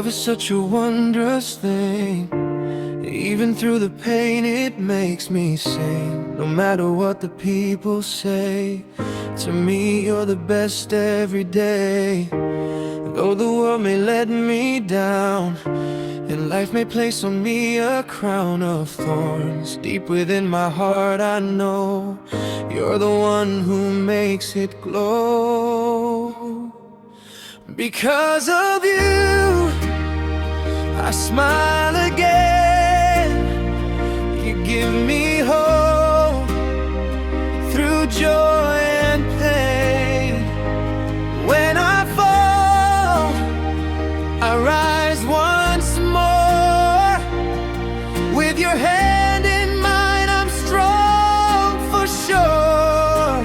Love is such a wondrous thing. Even through the pain it makes me sing. No matter what the people say, to me you're the best every day. Though the world may let me down, and life may place on me a crown of thorns, deep within my heart I know you're the one who makes it glow. Because of you, I smile again. You give me hope through joy and pain. When I fall, I rise once more. With your hand in mine, I'm strong for sure.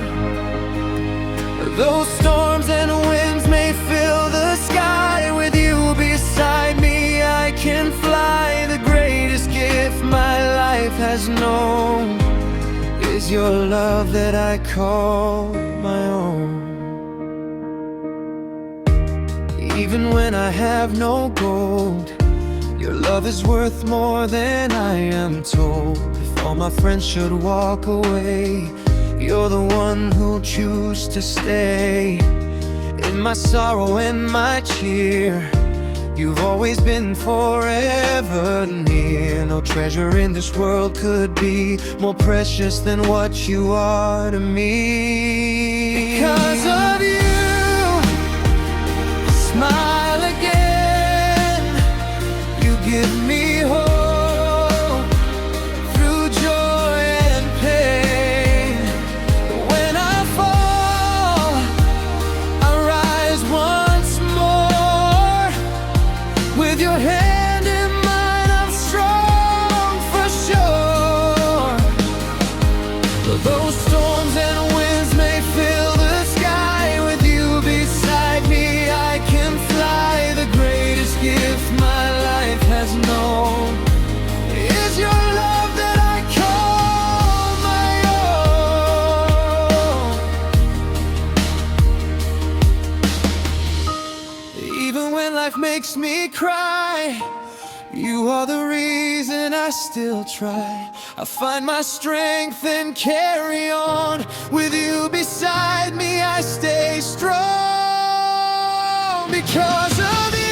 Those storms and winds may fill the sky, with you beside me I can fly. The greatest gift my life has known is your love that I call my own. Even when I have no gold, your love is worth more than I am told. If all my friends should walk away, you're the one who'll choose to stay. In my sorrow and my cheer, you've always been forever near. No treasure in this world could be more precious than what you are to me. Because of you, I smile again. You give me hope through joy and pain. When I fall, I rise once more. With your hand in mine, I'm strong for sure. Those storms and winds may fill the sky, with you beside me I can fly. The greatest gift my life has known is your love that I call my own. Even when life makes me cry, you are the reason I still try. I find my strength and carry on. With you beside me I stay strong. Because of you,